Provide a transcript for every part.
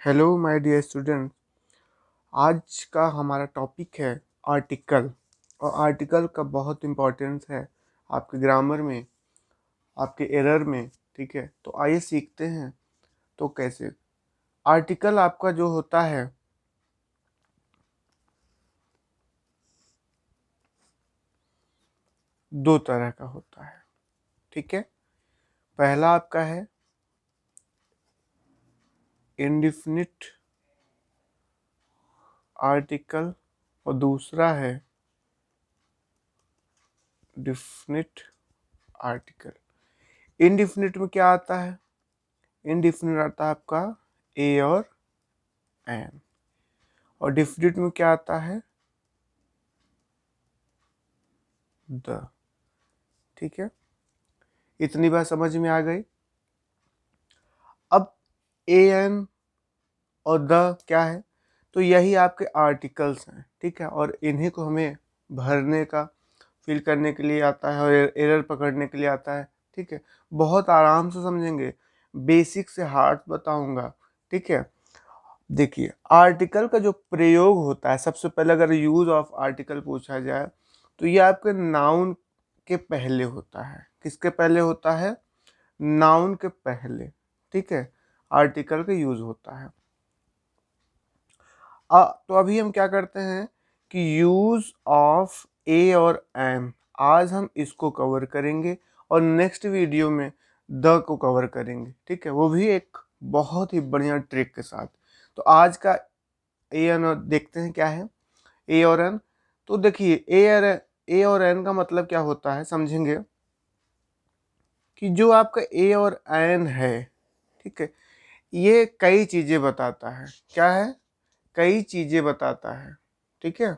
Hello my dear student. आज का हमारा टॉपिक है आर्टिकल। और आर्टिकल का बहुत इम्पोर्टेंस है आपके ग्रामर में, आपके एरर में। ठीक है, तो आइए सीखते हैं। तो कैसे आर्टिकल आपका जो होता है दो तरह का होता है। ठीक है, पहला आपका है इंडिफिनिट आर्टिकल और दूसरा है डिफिनिट आर्टिकल। इंडिफिनिट में क्या आता है? इंडिफिनिट आता है आपका ए और एन, और डिफिनिट में क्या आता है? द। ठीक है, इतनी बात समझ में आ गई। अब ए एन और द क्या है? तो यही आपके आर्टिकल्स हैं। ठीक है, और इन्हीं को हमें भरने का, फिल करने के लिए आता है और एरर पकड़ने के लिए आता है। ठीक है, बहुत आराम से समझेंगे, बेसिक से हार्ड बताऊंगा। ठीक है, देखिए आर्टिकल का जो प्रयोग होता है, सबसे पहले अगर यूज ऑफ आर्टिकल पूछा जाए तो ये आपके नाउन के पहले होता है। किसके पहले होता है? नाउन के पहले। ठीक है, आर्टिकल का यूज होता है। तो अभी हम क्या करते हैं कि यूज ऑफ ए और एम, आज हम इसको कवर करेंगे और नेक्स्ट वीडियो में द को कवर करेंगे। ठीक है, वो भी एक बहुत ही बढ़िया ट्रिक के साथ। तो आज का ए एन देखते हैं क्या है। ए और एन, तो देखिए ए और एन का मतलब क्या होता है समझेंगे कि जो आपका ए और एन है, ठीक है, ये कई चीजें बताता है। क्या है? कई चीजें बताता है। ठीक है,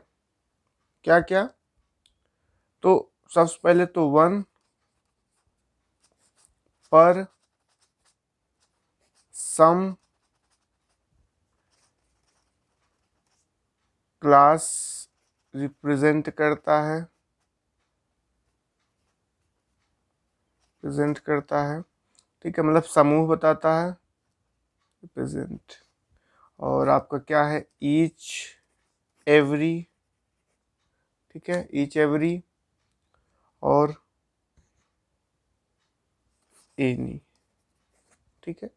क्या क्या? तो सबसे पहले तो वन पर सम क्लास रिप्रेजेंट करता है, रिप्रेजेंट करता है। ठीक है, मतलब समूह बताता है, रिप्रेजेंट। और आपका क्या है? Each every. ठीक है, ईच एवरी और एनी। ठीक है,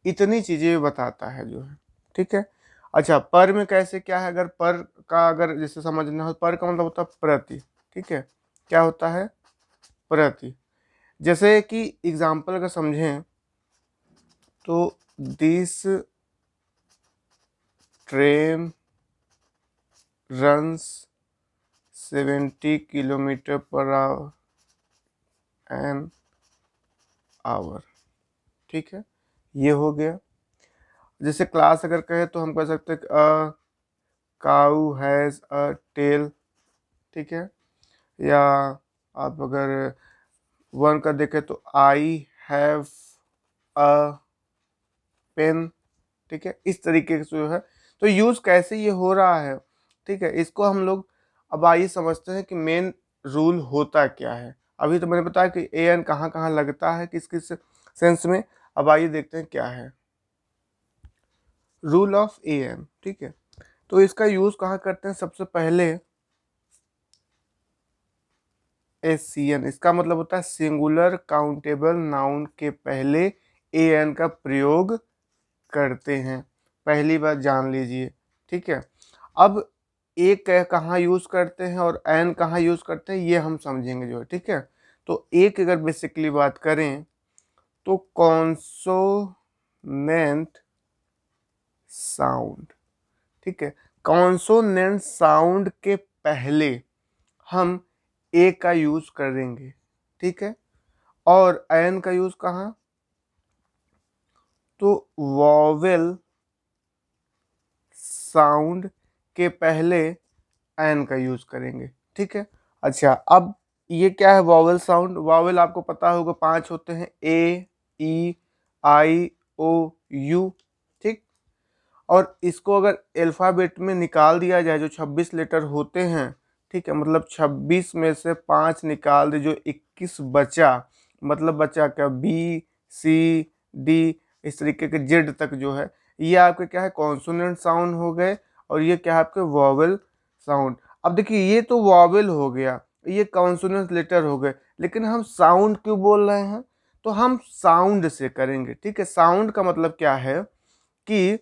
इतनी चीजें बताता है जो है। ठीक है, अच्छा पर में कैसे क्या है? अगर पर का अगर जैसे समझना हो, पर का मतलब होता है प्रति। ठीक है, क्या होता है? प्रति। जैसे कि एग्जाम्पल अगर समझें तो दिस ट्रेन रन्स 70 किलोमीटर पर एन आवर। ठीक है, ये हो गया। जैसे क्लास अगर कहे तो हम कह सकते हैं अ काऊ हैज़ अ टेल। ठीक है, या आप अगर वन का देखें तो आई हैव अ पेन। ठीक है, इस तरीके से जो है, तो यूज कैसे ये हो रहा है। ठीक है, इसको हम लोग अब आइए समझते हैं कि मेन रूल होता क्या है। अभी तो मैंने बताया कि ए एन कहाँ कहाँ लगता है, किस किस सेंस में। अब आइए देखते हैं क्या है रूल ऑफ ए एन। ठीक है, तो इसका यूज कहाँ करते हैं? सबसे पहले एस सी एन, इसका मतलब होता है सिंगुलर काउंटेबल नाउन के पहले ए एन का प्रयोग करते हैं। पहली बात जान लीजिए। ठीक है, अब एक कहाँ यूज करते हैं और एन कहाँ यूज करते हैं ये हम समझेंगे जो है। ठीक है, तो एक अगर बेसिकली बात करें तो कॉन्सोनेंट साउंड। ठीक है, कॉन्सोनेंट साउंड के पहले हम ए का यूज करेंगे। ठीक है, और एन का यूज कहाँ? तो वॉवेल साउंड के पहले एन का यूज करेंगे। ठीक है, अच्छा अब ये क्या है? Vowel sound. वॉवेल आपको पता होगा 5 होते हैं, ए ई आई ओ यू। ठीक, और इसको अगर अल्फाबेट में निकाल दिया जाए जो 26 लेटर होते हैं, ठीक है, मतलब 26 में से 5 निकाल दे जो 21 बचा, मतलब बचा क्या? बी सी डी, इस तरीके के जेड तक जो है, ये आपके क्या है कॉन्सोनेंट साउंड हो गए, और ये क्या है आपके वॉवेल साउंड। अब देखिए ये तो वॉवेल हो गया, ये कॉन्सोनेंट लेटर हो गए, लेकिन हम साउंड क्यों बोल रहे हैं, तो हम साउंड से करेंगे। ठीक है, साउंड का मतलब क्या है कि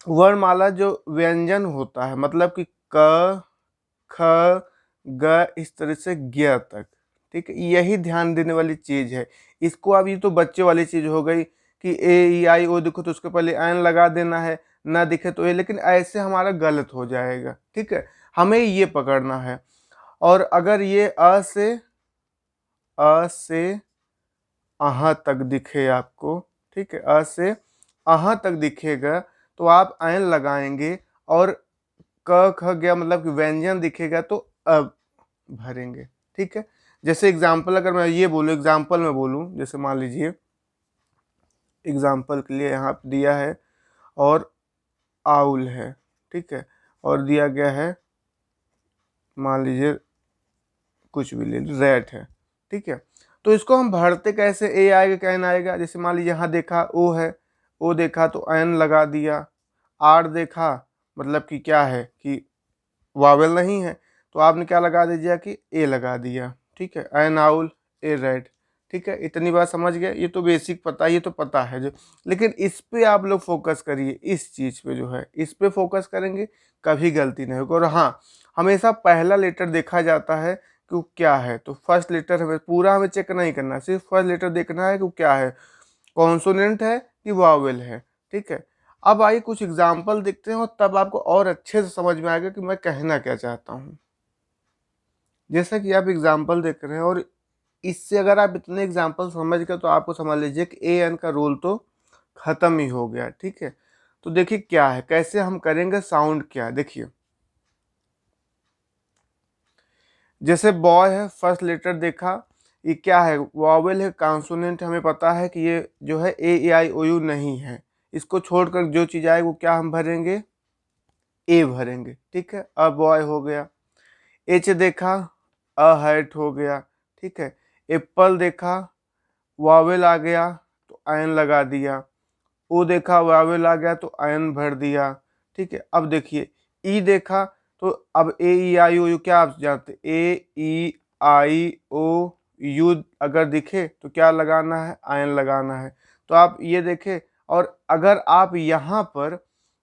वर्णमाला जो व्यंजन होता है, मतलब कि क ख ग इस तरह से ग तक, ठीक है, यही ध्यान देने वाली चीज है। इसको अब ये तो बच्चे वाली चीज हो गई कि ए ई आई ओ दिखो तो उसके पहले एन लगा देना है, ना दिखे तो ए, लेकिन ऐसे हमारा गलत हो जाएगा। ठीक है, हमें ये पकड़ना है। और अगर ये अ से अहाँ तक दिखे आपको, ठीक है, अ से अहाँ तक दिखेगा तो आप ऐन लगाएंगे, और क ख गया मतलब कि व्यंजन दिखेगा तो अब भरेंगे। ठीक है, जैसे एग्जाम्पल अगर मैं ये बोलूँ, एग्जाम्पल में बोलूँ, जैसे मान लीजिए एग्जाम्पल के लिए यहाँ पे दिया है और आउल है, ठीक है, और दिया गया है मान लीजिए कुछ भी ले रैट है। ठीक है, तो इसको हम भरते कैसे, ए आएगा क्या एन आएगा, जैसे मान लीजिए यहाँ देखा ओ है, ओ देखा तो एन लगा दिया, आर देखा मतलब कि क्या है कि वावेल नहीं है, तो आपने क्या लगा दीजिए कि ए लगा दिया। ठीक है, एन आउल ए रेड। ठीक है, इतनी बात समझ गए, ये तो बेसिक पता, ये तो पता है जो, लेकिन इस पे आप लोग फोकस करिए, इस चीज़ पे जो है इस पे फोकस करेंगे कभी गलती नहीं होगी। और हाँ, हमेशा पहला लेटर देखा जाता है कि वो क्या है, तो फर्स्ट लेटर हमें पूरा हमें चेक नहीं करना, सिर्फ फर्स्ट लेटर देखना है कि वो क्या है, कॉन्सोनेंट है कि वावेल है। ठीक है, अब आइए कुछ एग्जाम्पल देखते हैं और तब आपको और अच्छे से समझ में आएगा कि मैं कहना क्या चाहता हूँ। जैसा कि आप एग्जाम्पल देख रहे हैं, और इससे अगर आप इतने एग्जाम्पल समझ गए तो आपको समझ लीजिए कि ए एन का रोल तो खत्म ही हो गया। ठीक है, तो देखिए क्या है, कैसे हम करेंगे, साउंड क्या है देखिए। जैसे बॉय है, फर्स्ट लेटर देखा, ये क्या है, वॉवेल है, कॉन्सोनेंट हमें पता है कि ये जो है ए आई ओ यू नहीं है, इसको छोड़कर जो चीज़ आएगी वो क्या हम भरेंगे, ए भरेंगे। ठीक है, अ बॉय हो गया। एच देखा, अ हैट हो गया। ठीक है, एप्पल देखा, वावेल आ गया तो आयन लगा दिया। ओ देखा, वावेल आ गया तो आयन भर दिया। ठीक है, अब देखिए ई देखा, तो अब ए ई आई ओ यू क्या आप जानते, ए ई आई ओ यू अगर दिखे तो क्या लगाना है, आयन लगाना है। तो आप ये देखें, और अगर आप यहाँ पर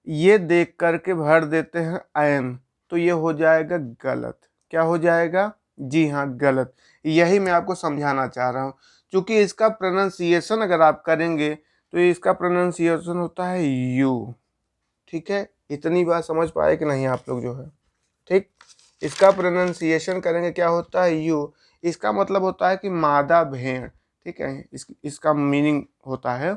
ये देख करके भर देते हैं आयन, तो ये हो जाएगा गलत। क्या हो जाएगा, जी हाँ गलत। यही मैं आपको समझाना चाह रहा हूँ, क्योंकि इसका प्रोनाउंसिएशन अगर आप करेंगे तो इसका प्रोनाउंसिएशन होता है यू। ठीक है, इतनी बात समझ पाए कि नहीं आप लोग जो है, ठीक, इसका प्रोनाउंसिएशन करेंगे क्या होता है यू, इसका मतलब होता है कि मादा भेड़। ठीक है, इसका मीनिंग होता है।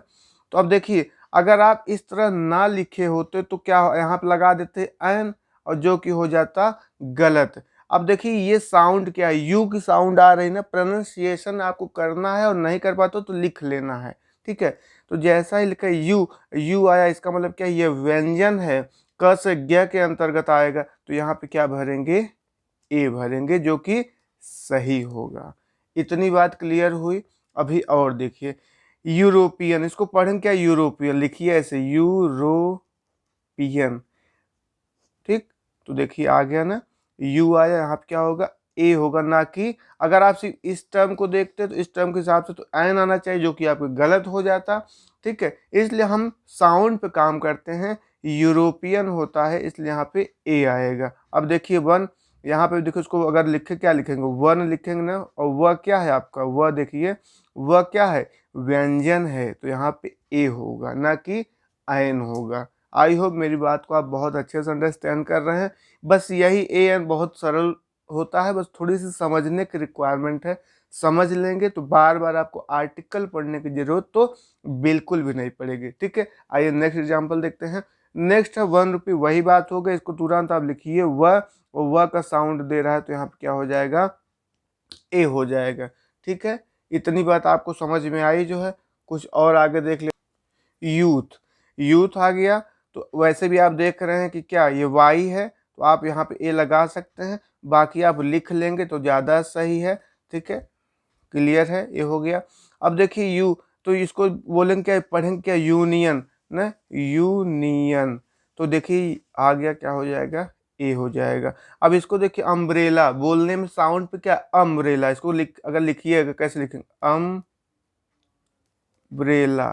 तो अब देखिए, अगर आप इस तरह ना लिखे होते तो क्या यहाँ पे लगा देते एन, और जो कि हो जाता गलत। अब देखिए ये साउंड क्या है, यू की साउंड आ रही ना, प्रोनाउंसिएशन आपको करना है, और नहीं कर पाते तो लिख लेना है। ठीक है, तो जैसा ही लिखा यू, यू आया, इसका मतलब क्या, ये व्यंजन है, क से ज्ञ के अंतर्गत आएगा, तो यहाँ पे क्या भरेंगे, ए भरेंगे, जो कि सही होगा। इतनी बात क्लियर हुई। अभी और देखिए, यूरोपियन, इसको पढ़ें क्या, यूरोपियन लिखिए ऐसे, यूरोपियन। ठीक, तो देखिए आ गया ना, यू आया, यहाँ पे क्या होगा, ए होगा, ना कि अगर आप सिर्फ इस टर्म को देखते तो इस टर्म के हिसाब से तो एन आना चाहिए, जो कि आपको गलत हो जाता। ठीक है, इसलिए हम साउंड पे काम करते हैं, यूरोपियन होता है इसलिए यहाँ पे ए आएगा। अब देखिए वन, यहाँ पे देखो, इसको अगर लिखे क्या लिखेंगे, वन लिखेंगे ना, और वह क्या है आपका, वह देखिए वह क्या है, व्यंजन है, तो यहाँ पे ए होगा, ना कि आयन होगा। आई होप मेरी बात को आप बहुत अच्छे से अंडरस्टैंड कर रहे हैं। बस यही ए एन बहुत सरल होता है, बस थोड़ी सी समझने की रिक्वायरमेंट है। समझ लेंगे तो बार बार आपको आर्टिकल पढ़ने की जरूरत तो बिल्कुल भी नहीं पड़ेगी। ठीक है, आइए नेक्स्ट एग्जांपल देखते हैं। नेक्स्ट है 1 रुपये, वही बात हो गई, इसको तुरंत आप लिखिए वह, और वह का साउंड दे रहा है तो यहाँ पे क्या हो जाएगा, ए हो जाएगा। ठीक है, इतनी बात आपको समझ में आई जो है। कुछ और आगे देख ले, यूथ, यूथ आ गया, तो वैसे भी आप देख रहे हैं कि क्या ये वाई है, तो आप यहाँ पे ए लगा सकते हैं, बाकी आप लिख लेंगे तो ज़्यादा सही है। ठीक है, क्लियर है, ये हो गया। अब देखिए यू, तो इसको बोलेंगे क्या, पढ़ेंगे क्या, यूनियन, ना यूनियन, तो देखिए आ गया क्या हो जाएगा, ए हो जाएगा। अब इसको देखिए अम्ब्रेला, बोलने में साउंड पे क्या अम्ब्रेला, इसको अगर लिखिएगा कैसे लिखेंगे, अम्ब्रेला।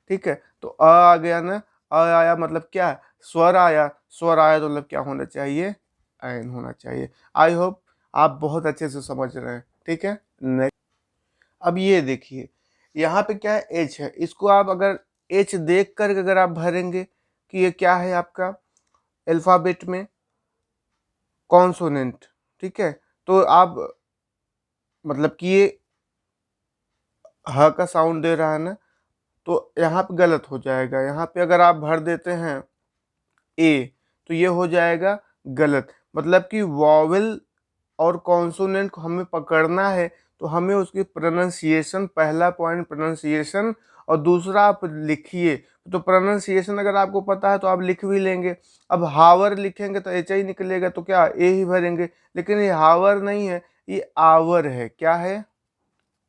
ठीक है, तो आ गया ना, आया मतलब क्या है, स्वर आया, स्वर आया तो मतलब क्या होना चाहिए, एन होना चाहिए। आई होप आप बहुत अच्छे से समझ रहे हैं। ठीक है, नेक्स्ट। अब ये देखिए यहाँ पे क्या है, एच है, इसको आप अगर एच देख कर अगर आप भरेंगे कि ये क्या है आपका अल्फाबेट में कॉन्सोनेंट, ठीक है, तो आप मतलब कि ये ह का साउंड दे रहा है ना, तो यहाँ पे गलत हो जाएगा। यहाँ पे अगर आप भर देते हैं ए, तो ये हो जाएगा गलत। मतलब कि वॉवेल और कॉन्सोनेंट को हमें पकड़ना है, तो हमें उसकी प्रोनाउंसिएशन, पहला पॉइंट प्रोनाउंसिएशन, और दूसरा आप लिखिए। तो प्रोनाउंसिएशन अगर आपको पता है तो आप लिख भी लेंगे। अब हावर लिखेंगे तो एच ही निकलेगा, तो क्या ए ही भरेंगे, लेकिन ये हावर नहीं है, ये आवर है। क्या है,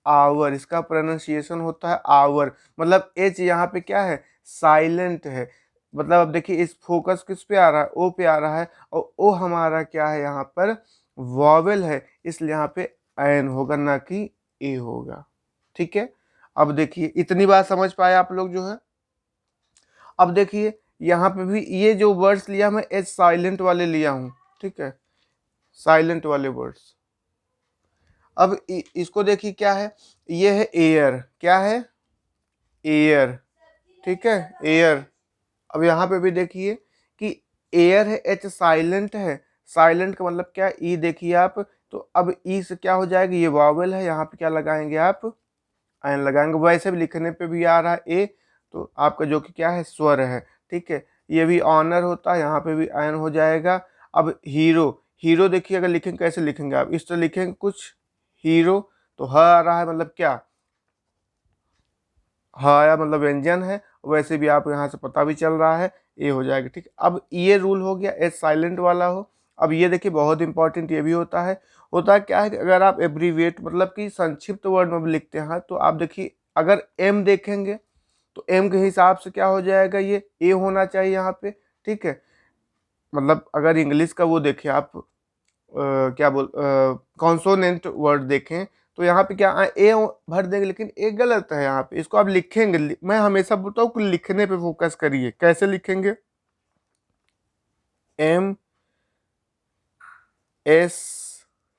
आवर, इसका प्रोनाउंसिएशन होता है आवर। मतलब एच यहाँ पे क्या है, साइलेंट है। मतलब अब देखिए इस फोकस किस पे आ रहा है, ओ पे आ रहा है, और ओ हमारा क्या है यहाँ पर वॉवेल है, इसलिए यहाँ पे एन होगा ना कि ए होगा। ठीक है, अब देखिए इतनी बात समझ पाए आप लोग जो है। अब देखिए यहाँ पे भी ये जो वर्ड्स लिया मैं एच साइलेंट वाले लिया हूँ। ठीक है, साइलेंट वाले वर्ड्स। अब इसको देखिए क्या है, ये है एयर, क्या है, एयर। ठीक है, एयर। अब यहाँ पे भी देखिए कि एयर है, एच साइलेंट है, साइलेंट का मतलब क्या, ई देखिए आप, तो अब ई से क्या हो जाएगा, ये वॉवेल है, यहाँ पे क्या लगाएंगे आप, एन लगाएंगे। वैसे भी लिखने पे भी आ रहा है ए, तो आपका जो कि क्या है, स्वर है। ठीक है, ये भी ऑनर होता है, यहाँ पे भी एन हो जाएगा। अब हीरो, हीरो देखिए अगर लिखेंगे कैसे लिखेंगे आप, इस तरह लिखेंगे कुछ, हीरो, तो ह आ रहा है मतलब क्या, आया मतलब व्यंजन है। वैसे भी आप यहाँ से पता भी चल रहा है, ये हो जाएगा। ठीक, अब ये रूल हो गया एच साइलेंट वाला हो। अब ये देखिए बहुत इंपॉर्टेंट ये भी होता है क्या है कि अगर आप एब्रीविएट मतलब कि संक्षिप्त वर्ड में भी लिखते हैं, तो आप देखिए अगर एम देखेंगे तो एम के हिसाब से क्या हो जाएगा, ये ए होना चाहिए यहाँ पे। ठीक है, मतलब अगर इंग्लिश का वो देखें आप, क्या बोल कॉन्सोनेंट वर्ड देखें, तो यहाँ पे क्या ए भर देंगे, लेकिन ए गलत है यहाँ पे, इसको आप लिखेंगे। मैं हमेशा बोलता हूँ कि लिखने पे फोकस करिए। कैसे लिखेंगे, एम एस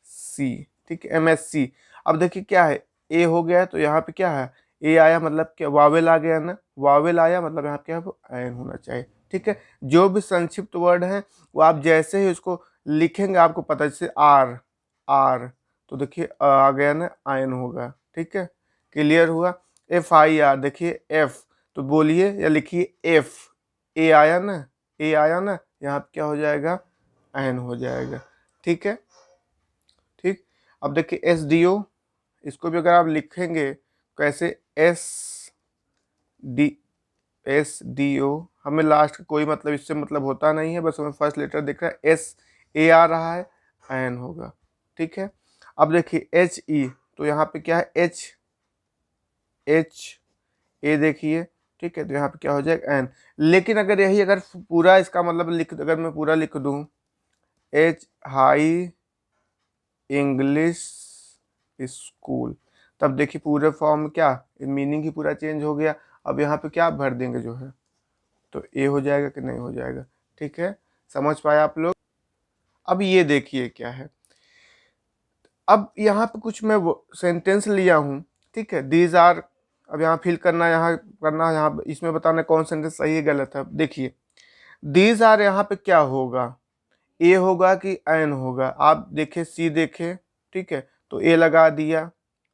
सी, ठीक है, एम एस सी। अब देखिए क्या है, ए हो गया है, तो यहाँ पे क्या है, ए आया मतलब क्या, वावेल आ गया ना, वावेल आया मतलब यहाँ पे क्या है, एन होना चाहिए। ठीक है, जो भी संक्षिप्त वर्ड है वो आप जैसे ही उसको लिखेंगे आपको पता, जैसे आर, आर, तो देखिए आ गया ना, आयन होगा। ठीक है, क्लियर हुआ। एफ आई आर, देखिए एफ, तो बोलिए या लिखिए एफ, ए आया ना, ए आया ना, यहाँ पे क्या हो जाएगा, एन हो जाएगा। ठीक है, ठीक। अब देखिए एस डी ओ, इसको भी अगर आप लिखेंगे कैसे, S D, S D O, हमें लास्ट का कोई मतलब इससे मतलब होता नहीं है, बस हमें फर्स्ट लेटर दिख रहा है, एस ए आ रहा है, एन होगा। ठीक है, अब देखिए एच ई, तो यहाँ पे क्या है, एच, एच ए देखिए। ठीक है, तो यहाँ पे क्या हो जाएगा, एन। लेकिन अगर यही अगर पूरा इसका मतलब लिख, अगर मैं पूरा लिख दूँ, एच हाई इंग्लिश स्कूल, तब देखिए पूरे फॉर्म क्या, मीनिंग ही पूरा चेंज हो गया। अब यहाँ पे क्या भर देंगे जो है, तो ए हो जाएगा कि नहीं हो जाएगा। ठीक है, समझ पाए आप लोग। अब ये देखिए क्या है, अब यहाँ पे कुछ मैं सेंटेंस लिया हूँ। ठीक है, दीज आर, अब यहाँ फिल करना, यहाँ करना, यहाँ इसमें बताना कौन सेंटेंस सही है गलत है। देखिए दीज आर, यहाँ पे क्या होगा, ए होगा कि एन होगा, आप देखे, सी देखे। ठीक है, तो ए लगा दिया।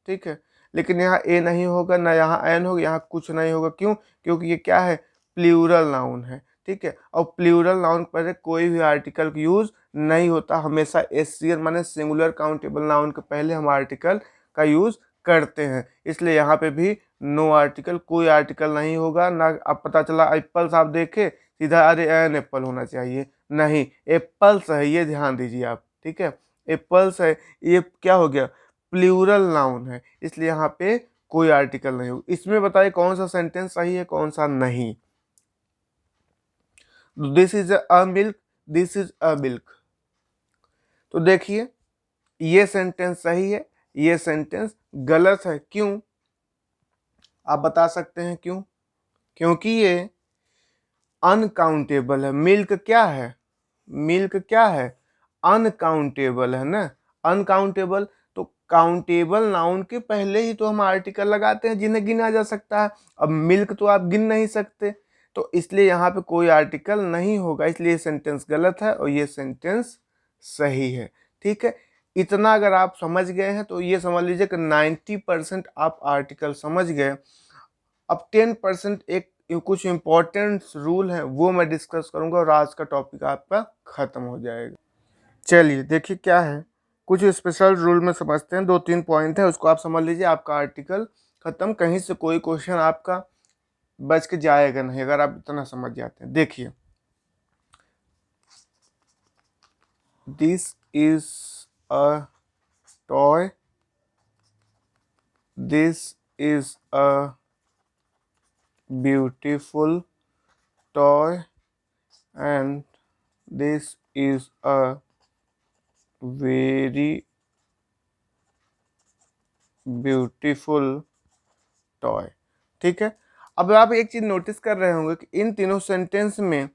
ठीक है, लेकिन यहाँ ए नहीं होगा ना, यहाँ एन होगा, यहाँ कुछ नहीं होगा। क्यों, क्योंकि ये क्या है, प्लूरल नाउन है। ठीक है, और प्लूरल नाउन पर कोई भी आर्टिकल का यूज नहीं होता, हमेशा एससीएन माने सिंगुलर काउंटेबल नाउन के पहले हम आर्टिकल का यूज करते हैं, इसलिए यहाँ पे भी नो आर्टिकल, कोई आर्टिकल नहीं होगा ना। अब पता चला एप्पल्स आप देखे, सीधा अरे एन एप्पल होना चाहिए, नहीं, एप्पल्स है, ये ध्यान दीजिए आप। ठीक है, एप्पल्स है, ये क्या हो गया, प्लूरल नाउन है, इसलिए यहाँ पे कोई आर्टिकल नहीं होगा। इसमें बताइए कौन सा सेंटेंस सही है कौन सा नहीं। This is a milk, this is a milk. तो देखिए ये सेंटेंस सही है, ये सेंटेंस गलत है। क्यों? आप बता सकते हैं क्यों? क्योंकि ये अनकाउंटेबल है। मिल्क क्या है? मिल्क क्या है? अनकाउंटेबल है ना। अनकाउंटेबल, तो काउंटेबल नाउन के पहले ही तो हम आर्टिकल लगाते हैं जिन्हें गिना जा सकता है। अब मिल्क तो आप गिन नहीं सकते, तो इसलिए यहाँ पे कोई आर्टिकल नहीं होगा, इसलिए ये सेंटेंस गलत है और ये सेंटेंस सही है। ठीक है, इतना अगर आप समझ गए हैं तो ये समझ लीजिए कि 90% आप आर्टिकल समझ गए। अब 10% एक कुछ इंपॉर्टेंट रूल है वो मैं डिस्कस करूंगा और आज का टॉपिक आपका खत्म हो जाएगा। चलिए देखिए क्या है, कुछ स्पेशल रूल में समझते हैं। 2-3 पॉइंट है, उसको आप समझ लीजिए, आपका आर्टिकल खत्म। कहीं से कोई क्वेश्चन आपका बच के जाएगा नहीं अगर आप इतना समझ जाते हैं। देखिए, this is a toy, this is a beautiful toy and this is a very beautiful toy. ठीक है, अब आप एक चीज नोटिस कर रहे होंगे कि इन तीनों सेंटेंस में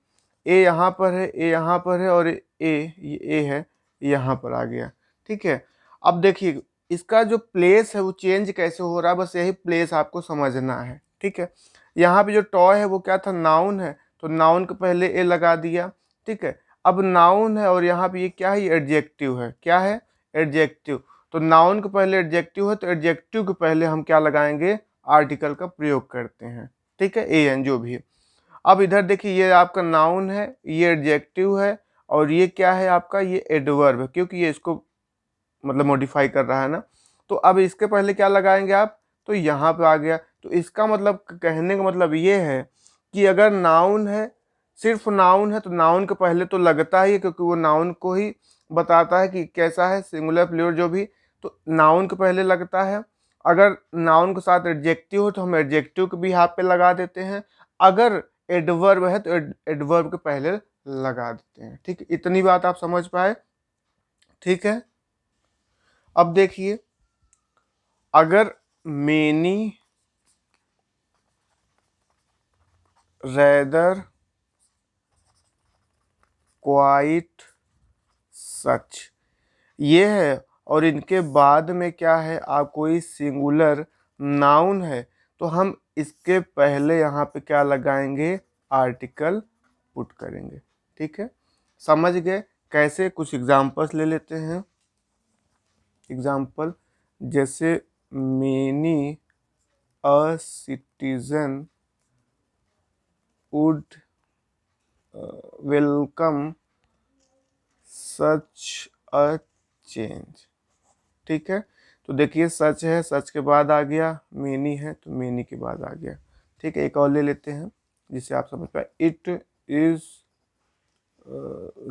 ए यहाँ पर है, ए यहाँ पर है और ये ए है यहाँ पर आ गया। ठीक है, अब देखिए इसका जो प्लेस है वो चेंज कैसे हो रहा है, बस यही प्लेस आपको समझना है। ठीक है, यहाँ पे जो टॉय है वो क्या था? नाउन है, तो नाउन के पहले ए लगा दिया। ठीक है, अब नाउन है और यहाँ पे ये क्या है? ये एडजेक्टिव है। क्या है? एडजेक्टिव। तो नाउन के पहले एडजेक्टिव है, तो एडजेक्टिव के पहले हम क्या लगाएंगे? आर्टिकल का प्रयोग करते हैं। ठीक है, ए एन जो भी है। अब इधर देखिए ये आपका नाउन है, ये एडजेक्टिव है और ये क्या है आपका? ये एडवर्ब है, क्योंकि ये इसको मतलब मॉडिफाई कर रहा है ना। तो अब इसके पहले क्या लगाएंगे आप? तो यहाँ पे आ गया। तो इसका मतलब कहने का मतलब ये है कि अगर नाउन है, सिर्फ नाउन है, तो नाउन के पहले तो लगता ही है, क्योंकि वो नाउन को ही बताता है कि कैसा है, सिंगुलर प्लूरल जो भी। तो नाउन के पहले लगता है। अगर नाउन के साथ एडजेक्टिव हो तो हम एडजेक्टिव को भी यहाँ पे लगा देते हैं। अगर एडवर्ब है तो एडवर्ब के पहले लगा देते हैं। ठीक है, इतनी बात आप समझ पाए? ठीक है, अब देखिए, अगर मेनी, रेदर, क्वाइट, सच, ये है और इनके बाद में क्या है? आप कोई सिंगुलर नाउन है तो हम इसके पहले यहाँ पे क्या लगाएंगे? आर्टिकल पुट करेंगे। ठीक है, समझ गए कैसे? कुछ एग्जांपल्स ले लेते हैं। एग्जांपल जैसे many a citizen would welcome such a change. ठीक है, तो देखिए सच है, सच के बाद आ गया, मेनी है तो मेनी के बाद आ गया। ठीक है, एक और ले लेते हैं जिससे आप समझ पाए। It is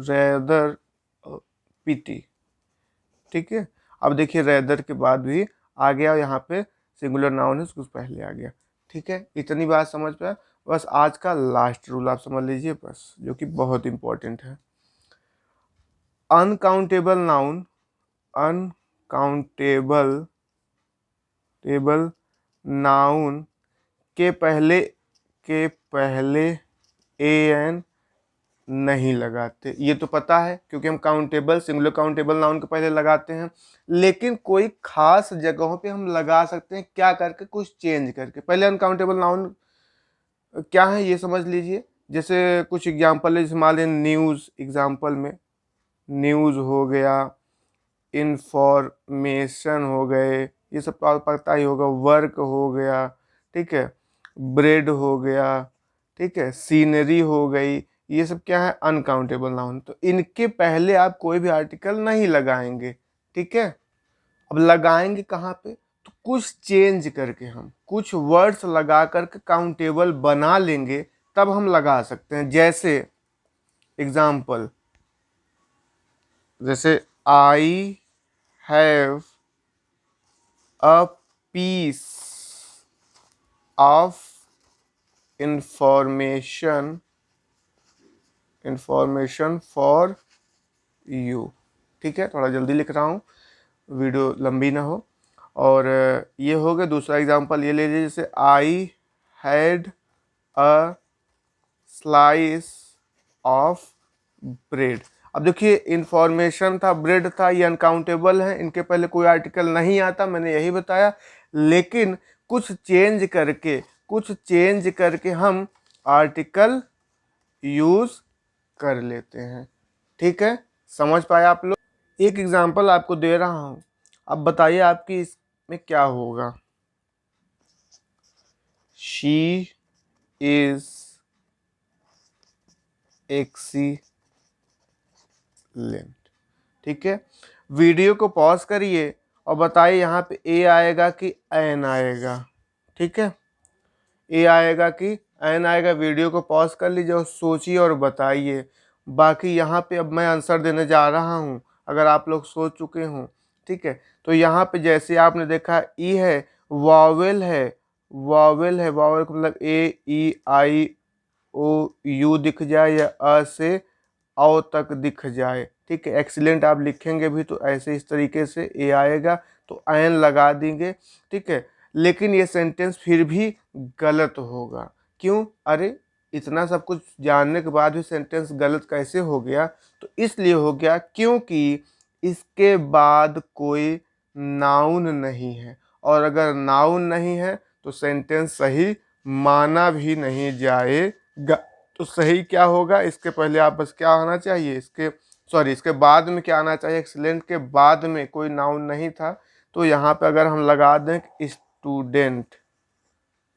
rather PT. ठीक है, अब देखिए रेदर के बाद भी आ गया, यहाँ पे सिंगुलर नाउन है उसको पहले आ गया। ठीक है, इतनी बात समझ पाए? बस आज का लास्ट रूल आप समझ लीजिए बस, जो कि बहुत इंपॉर्टेंट है। Uncountable noun, uncountable table noun के पहले ए एन नहीं लगाते। ये तो पता है क्योंकि हम काउंटेबल, सिंगुलर काउंटेबल नाउन के पहले लगाते हैं। लेकिन कोई खास जगहों पे हम लगा सकते हैं, क्या करके? कुछ चेंज करके। पहले अनकाउंटेबल नाउन क्या है ये समझ लीजिए। जैसे कुछ एग्जांपल है, जैसे मान लें न्यूज़, एग्जांपल में न्यूज़ हो गया, इंफॉर्मेशन हो गए, ये सब तो आपको पता ही होगा। वर्क हो गया, ठीक है, ब्रेड हो गया, ठीक है, सीनरी हो गई, ये सब क्या है? Uncountable noun. तो इनके पहले आप कोई भी आर्टिकल नहीं लगाएंगे। ठीक है, अब लगाएंगे कहाँ पे? तो कुछ चेंज करके, हम कुछ वर्ड्स लगा करके काउंटेबल बना लेंगे, तब हम लगा सकते हैं। जैसे एग्जाम्पल, जैसे I have a piece of information information for you. ठीक है, थोड़ा जल्दी लिख रहा हूँ, वीडियो लंबी ना हो। और ये हो गया। दूसरा एग्जांपल ये ले लीजिए, जैसे I had a slice of bread. अब देखिए, इंफॉर्मेशन था, ब्रेड था, ये अनकाउंटेबल है, इनके पहले कोई आर्टिकल नहीं आता, मैंने यही बताया। लेकिन कुछ चेंज करके हम आर्टिकल यूज कर लेते हैं। ठीक है, समझ पाए आप लोग? एक एग्जांपल आपको दे रहा हूं, अब बताइए आपकी इसमें क्या होगा। She is excellent. ठीक है, वीडियो को पॉज करिए और बताइए यहाँ पे ए आएगा कि एन आएगा। ठीक है, ए आएगा कि एन आएगा। वीडियो को पॉज कर लीजिए और सोचिए और बताइए। बाकी यहाँ पे अब मैं आंसर देने जा रहा हूँ, अगर आप लोग सोच चुके हों। ठीक है, तो यहाँ पे जैसे आपने देखा ई है, वावेल है, वावेल है, वावेल का मतलब ए ई आई ओ यू दिख जाए या अ से औ तक दिख जाए। ठीक है, एक्सीलेंट आप लिखेंगे भी तो ऐसे इस तरीके से ए आएगा, तो एन लगा देंगे। ठीक है, लेकिन ये सेंटेंस फिर भी गलत होगा। क्यों? अरे इतना सब कुछ जानने के बाद भी सेंटेंस गलत कैसे हो गया? तो इसलिए हो गया क्योंकि इसके बाद कोई नाउन नहीं है, और अगर नाउन नहीं है तो सेंटेंस सही माना भी नहीं जाएगा। तो सही क्या होगा? इसके पहले आप बस क्या आना चाहिए, इसके बाद में क्या आना चाहिए? एक्सीलेंट के बाद में कोई नाउन नहीं था, तो यहाँ पे अगर हम लगा दें स्टूडेंट,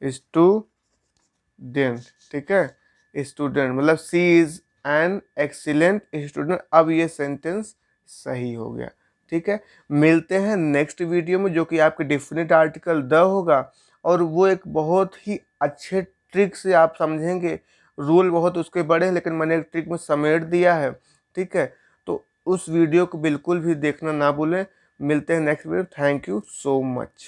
स्टूडेंट। ठीक है, स्टूडेंट मतलब सी इज एन एक्सीलेंट स्टूडेंट। अब ये सेंटेंस सही हो गया। ठीक है, मिलते हैं नेक्स्ट वीडियो में, जो कि आपके डिफिनेट आर्टिकल द होगा, और वो एक बहुत ही अच्छे ट्रिक से आप समझेंगे। रूल बहुत उसके बड़े हैं, लेकिन मैंने एक ट्रिक में समेट दिया है। ठीक है, तो उस वीडियो को बिल्कुल भी देखना ना भूलें। मिलते हैं next video. Thank you so much.